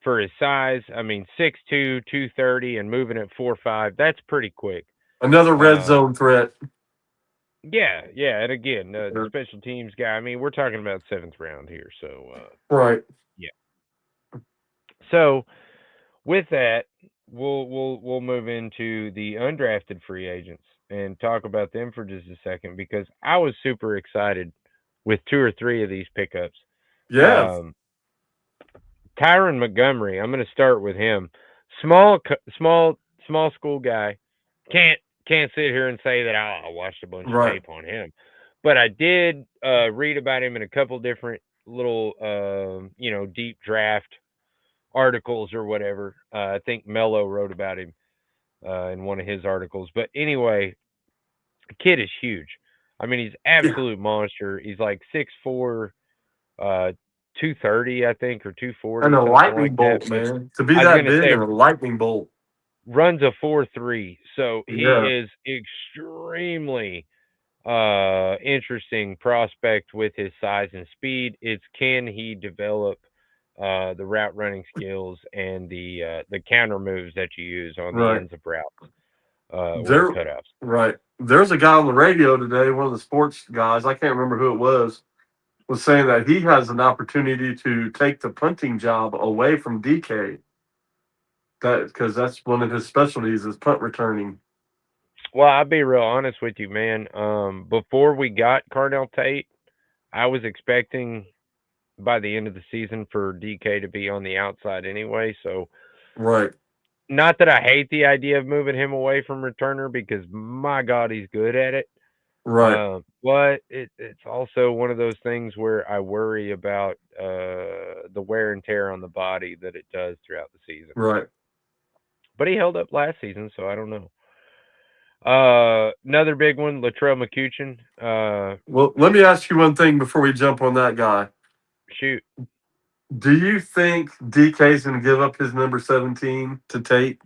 for his size. I mean, 6'2", 230, and moving at 4'5". That's pretty quick. Another red Um, zone threat. yeah, yeah. And again, the Yeah. special teams guy. I mean, we're talking about 7th round here, so Right. yeah. So with that, we'll move into the undrafted free agents and talk about them for just a second, because I was super excited with 2 or 3 of these pickups. Yeah. Um, Tyron Montgomery, I'm going to start with him. Small school guy. Can't sit here and say that I watched a bunch of Right. tape on him, but I did read about him in a couple different little deep draft articles or whatever. I think Mello wrote about him in one of his articles. But anyway, the kid is huge. I mean, he's Yeah. absolute monster. He's like 6'4", 230, I think, or And 240, a something like lightning that. bolt, But man. To be I was that gonna big say and a lightning bolt. runs a 4.3, so he Yeah. is extremely interesting prospect with his size and speed. It's can he develop the route running skills and the counter moves that you use on the Right. ends of routes or the There. cutouts. Right. There's a guy on the radio today, one of the sports guys, I can't remember who it was saying that he has an opportunity to take the punting job away from DK. That because that's one of his specialties is punt returning. Well, I'll be real honest with you, man. Before we got Carnell Tate, I was expecting by the end of the season for DK to be on the outside anyway. So, Right. not that I hate the idea of moving him away from returner, because my God, he's good at it. Right. But it's also one of those things where I worry about the wear and tear on the body that it does throughout the season. Right. But he held up last season, so I don't know. Another big one, Latrell McCutcheon. Well, let me ask you one thing before we jump on that guy. Shoot, Do you think DK's going to give up his number 17 to Tate?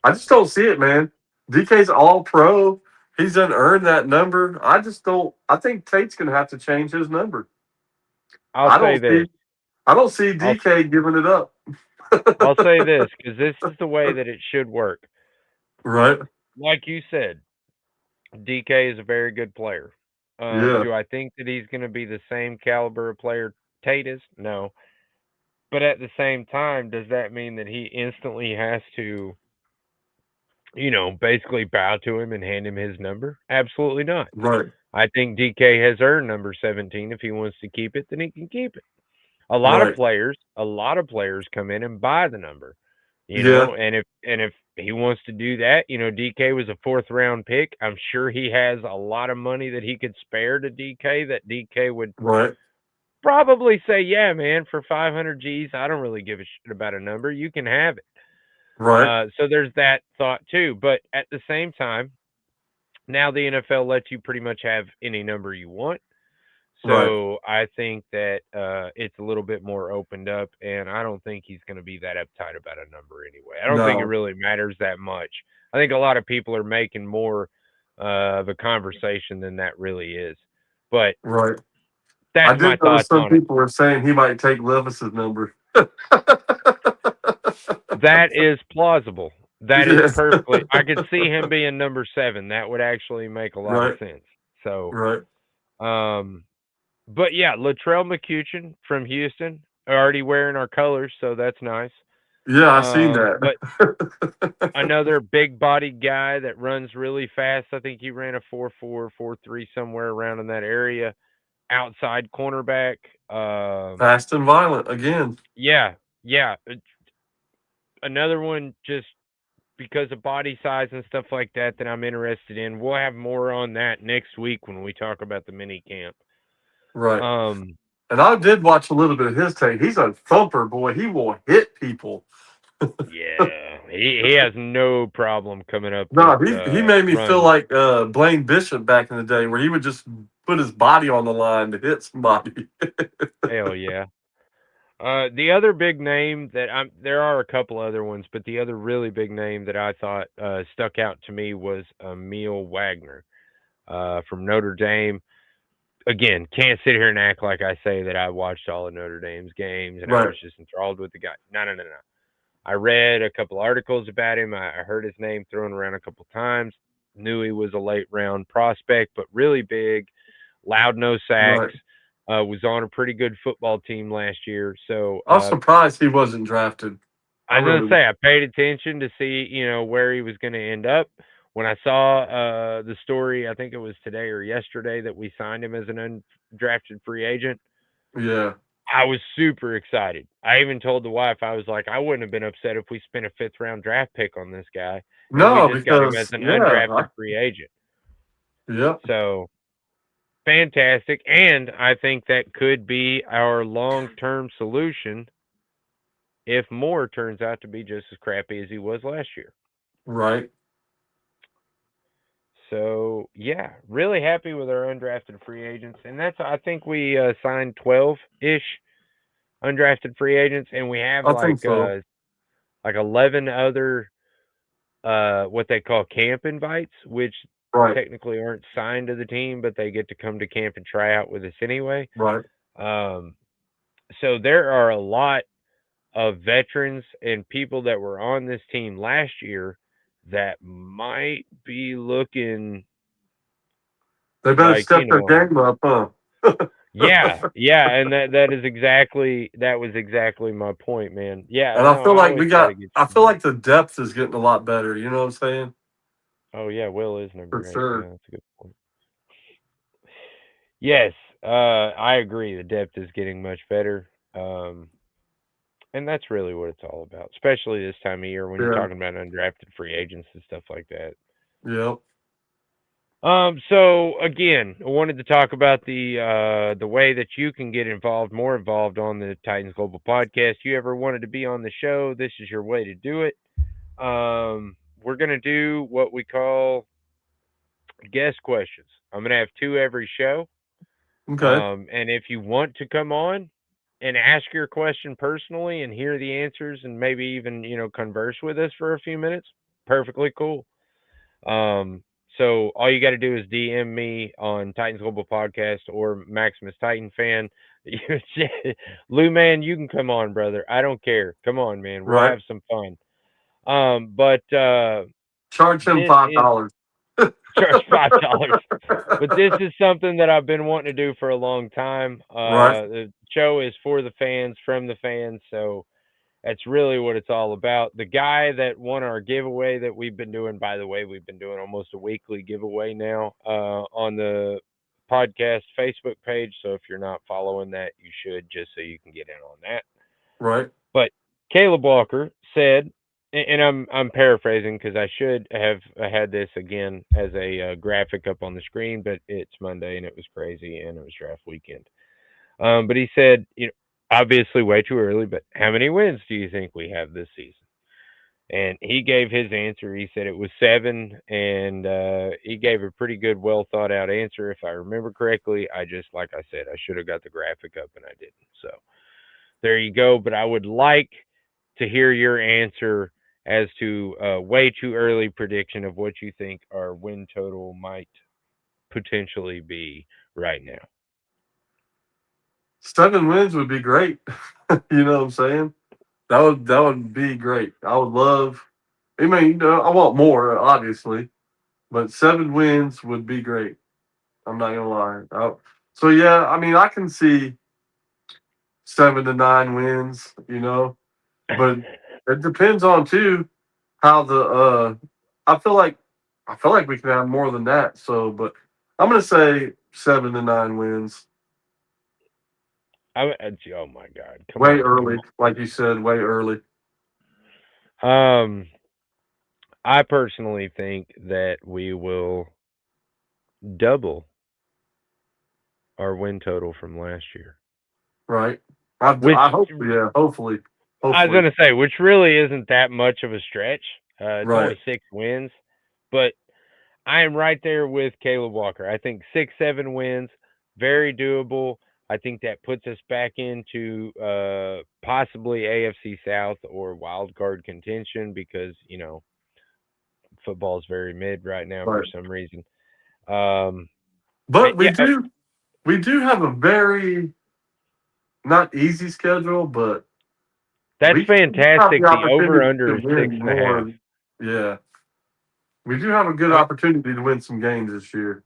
I just don't see it, man. DK's all pro. He's done earned that number. I just don't. I think Tate's going to have to change his number. I'll I say don't this. see. I don't see I'll DK giving it up. I'll say this because this is the way that it should work. Right. Like you said, DK is a very good player. Yeah. Do I think that he's going to be the same caliber of player Tate is? No. But at the same time, does that mean that he instantly has to, basically bow to him and hand him his number? Absolutely not. Right. I think DK has earned number 17. If he wants to keep it, then he can keep it. Right. A lot of players come in and buy the number, Yeah. and if he wants to do that, DK was a fourth round pick. I'm sure he has a lot of money that he could spare to DK that DK would Right. probably say, yeah, man, for 500 G's, I don't really give a shit about a number. You can have it. Right. So there's that thought too. But at the same time, now the NFL lets you pretty much have any number you want. Right. So I think that it's a little bit more opened up, and I don't think he's going to be that uptight about a number anyway. I don't think it No. really matters that much. I think a lot of people are making more of a conversation than that really is. But Right. I that's my did notice thoughts some on it. people were saying he might take Levis's number. That is plausible. That is Yes. perfectly. I could see him being number 7. That would actually make a lot of Right. sense. So, Right. um, but yeah, Latrell McCutcheon from Houston already wearing our colors, so that's nice. Yeah, I seen But that. another big body guy that runs really fast. I think he ran a 4.4, 4.3 somewhere around in that area. Outside cornerback. Fast and violent again. Yeah, yeah. Another one just because of body size and stuff like that that I'm interested in. We'll have more on that next week when we talk about the mini camp. Right. Um, And I did watch a little bit of his tape. He's a thumper, boy. He will hit people. yeah, he has no problem coming up with No, he made me feel runs. like Blaine Bishop back in the day, where he would just put his body on the line to hit somebody. Hell yeah. The other big name that there are a couple other ones, but the other really big name that I thought stuck out to me was Emil Wagner from Notre Dame. Again, can't sit here and act like I say that I watched all of Notre Dame's games and I Right. was just enthralled with the guy. No, no, no, no. I read a couple articles about him. I heard his name thrown around a couple times. Knew he was a late round prospect, but really big, loud no sacks. Right. Was on a pretty good football team last year. So I was surprised he wasn't drafted. I I was gonna really. say I paid attention to see, where he was gonna end up. When I saw the story, I think it was today or yesterday that we signed him as an undrafted free agent. Yeah. I was super excited. I even told the wife, I was like, I wouldn't have been upset if we spent a fifth round draft pick on this guy and we No, just got him as because an yeah, undrafted free agent. yeah, So fantastic. And I think that could be our long term solution if Moore turns out to be just as crappy as he was last year. right. So yeah, really happy with our undrafted free agents, and that's I think we signed 12-ish undrafted free agents, and we have I think so. like 11 other what they call camp invites, which Right. technically aren't signed to the team, but they get to come to camp and try out with us anyway. Right. Um, so there are a lot of veterans and people that were on this team last year that might be looking They better like, step their game up, huh? yeah, yeah, and that was exactly my point, man. Yeah, And I no, feel I like always we try to got. get I you feel more. like the depth is getting a lot better. You know what I'm saying? Oh yeah, Will is For number 8. Yeah, sure. that's a good point. Yes, I agree. The depth is getting much better, and that's really what it's all about, especially this time of year when you're Yeah. talking about undrafted free agents and stuff like that. Yep. So again, I wanted to talk about the way that you can get involved, more involved on the Titans Global Podcast. You ever wanted to be on the show? This is your way to do it. We're gonna do what we call guest questions. I'm gonna have two every show. Okay. And if you want to come on and ask your question personally and hear the answers and maybe even, converse with us for a few minutes, perfectly cool. Um, so all you got to do is DM me on Titans Global Podcast or Maximus Titan Fan. Lou, man, you can come on, brother. I don't care. Come on, man. We'll Right. have some fun. But Charge him this is $5. charge $5. But this is something that I've been wanting to do for a long time. Right. The show is for the fans, from the fans, so that's really what it's all about. The guy that won our giveaway that we've been doing, by the way, we've been doing almost a weekly giveaway now on the podcast Facebook page. So if you're not following that, you should, just so you can get in on that. Right. But Caleb Walker said, and I'm paraphrasing because I should have had this again as a graphic up on the screen, but it's Monday and it was crazy and it was draft weekend. But he said, obviously way too early, but how many wins do you think we have this season? And he gave his answer. He said it was 7, and he gave a pretty good, well thought out answer, if I remember correctly. Like I said, I should have got the graphic up and I didn't. So there you go. But I would like to hear your answer as to way too early prediction of what you think our win total might potentially be right now. 7 wins would be great. You know what I'm saying? That would be great. I would love. I mean, I want more, obviously, but 7 wins would be great. I'm not gonna lie. So yeah, I mean, I can see 7 to 9 wins. But it depends on too how the. I feel like we can have more than that. So, but I'm gonna say 7 to 9 wins. Oh my God! Come Way on, early, like you said, way early. I personally think that we will double our win total from last year. Right. I, Which I hope. Yeah. Hopefully. I was Hopefully. going to say, which really isn't that much of a stretch. It's Right. only 6 wins, but I am right there with Caleb Walker. I think 6, 7 wins, very doable. I think that puts us back into possibly AFC South or wild card contention because football is very mid right now for Right. some reason. Um, But we yeah, do. We do have a very not easy schedule, but that's we do have the fantastic. The over opportunity to under is six win and a half. more. Yeah. We do have a good I, opportunity to win some games this year.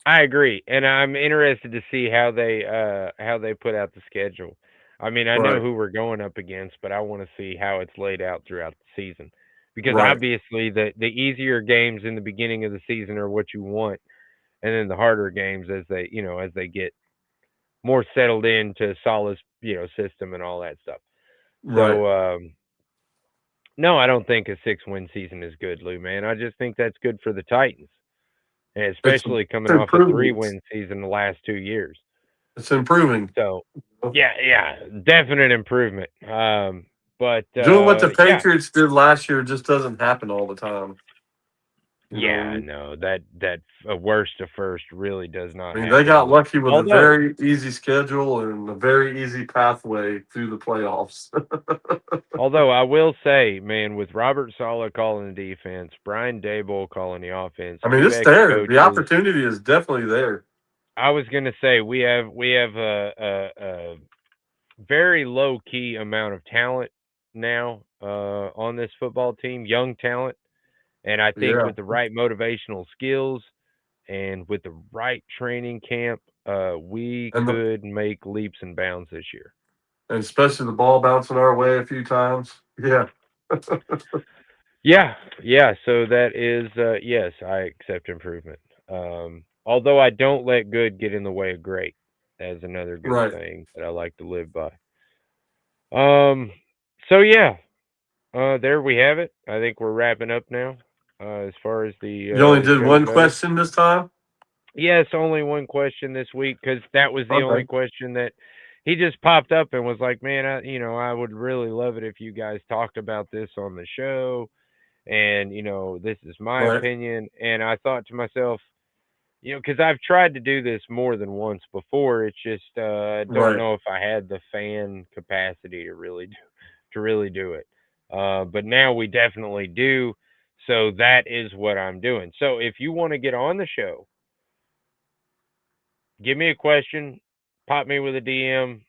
I agree, and I'm interested to see how they put out the schedule. I mean, I know Right. who we're going up against, but I want to see how it's laid out throughout the season. Because Right. obviously the easier games in the beginning of the season are what you want, and then the harder games as they get more settled into Salah's system and all that stuff. Right. So no, I don't think a 6-win season is good, Lou. Man, I just think that's good for the Titans, and It's especially coming off a improvements. 3-win season the last 2 years. It's improving. So yeah, definite improvement. But Doing what the yeah, Patriots did last year just doesn't happen all the time. You yeah, know, no, that a worst to first really does not I mean, they happen. got lucky with a Although very easy schedule and a very easy pathway through the playoffs. Although I will say, man, with Robert Sala calling the defense, Brian Daboll calling the offense, I mean, two it's ex there. The coaches. opportunity is definitely there. I was gonna say we have a very low key amount of talent now on this football team, young talent, and I think Yeah, with the right motivational skills and with the right training camp, we and could make leaps and bounds this year. especially the ball bouncing our way a few times. Yeah, Yeah, yeah. So that is yes, I accept improvement. Although I don't let good get in the way of great. That is another good right. saying that I like to live by. Um, so yeah, there we have it. I think we're wrapping up now. as far as You only the did show one goes. question this time? Yes, only one question this week because that was the only Okay. question that he just popped up and was like, "Man, I would really love it if you guys talked about this on the show." And this is my Right. opinion. And I thought to myself, because I've tried to do this more than once before. It's just I don't Right. know if I had the fan capacity to really do it. But now we definitely do. So that is what I'm doing. So if you want to get on the show, give me a question, pop me with a DM.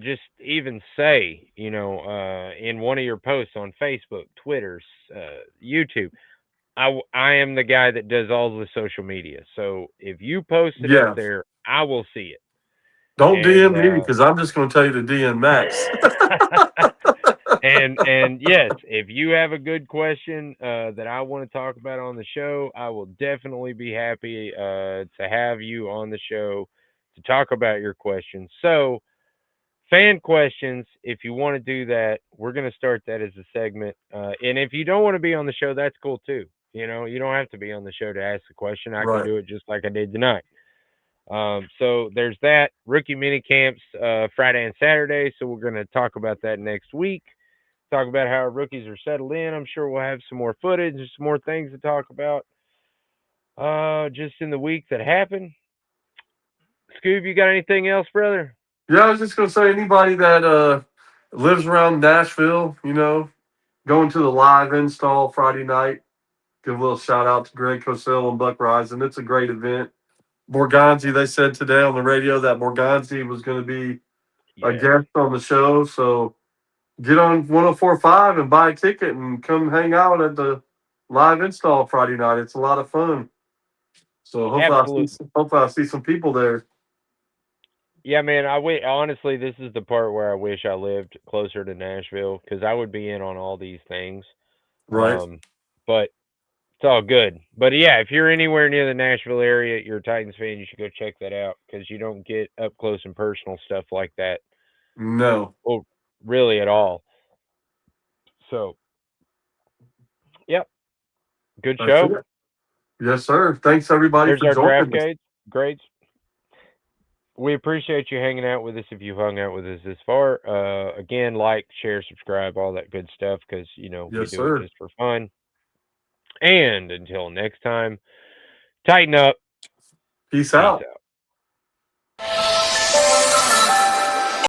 Just even say, in one of your posts on Facebook, Twitter, YouTube. I am the guy that does all the social media. So if you post it up Yeah. there, I will see it. Don't And DM me because I'm just going to tell you to DM Max. and yes, if you have a good question that I want to talk about on the show, I will definitely be happy to have you on the show to talk about your questions. So, fan questions, if you want to do that, we're going to start that as a segment. And if you don't want to be on the show, that's cool too. You don't have to be on the show to ask the question. I can Right. do it just like I did tonight. So there's that. Rookie mini camps Friday and Saturday. So we're going to talk about that next week. Talk about how our rookies are settled in. I'm sure we'll have some more footage and some more things to talk about just in the week that happened. Scoob, you got anything else, brother? Yeah, I was just going to say anybody that lives around Nashville, going to the live install Friday night, give a little shout out to Greg Cosell and Buck Rising. It's a great event. Morganzi, they said today on the radio that Morganzi was going to be a Yes. guest on the show. So get on 104.5 and buy a ticket and come hang out at the live install Friday night. It's a lot of fun. So Absolutely. hopefully I see some people there. Yeah, man. Honestly, this is the part where I wish I lived closer to Nashville because I would be in on all these things. Right. But it's all good. But yeah, if you're anywhere near the Nashville area, you're a Titans fan, you should go check that out because you don't get up close and personal stuff like that. No. Well, really at all. So, yep, good That's show. it. Yes, sir. Thanks everybody There's for our draft joining us. grades. We appreciate you hanging out with us if you've hung out with us this far. Again, like, share, subscribe, all that good stuff because, we Yes, do it sir. just for fun. And until next time, tighten up. Peace Peace out. out.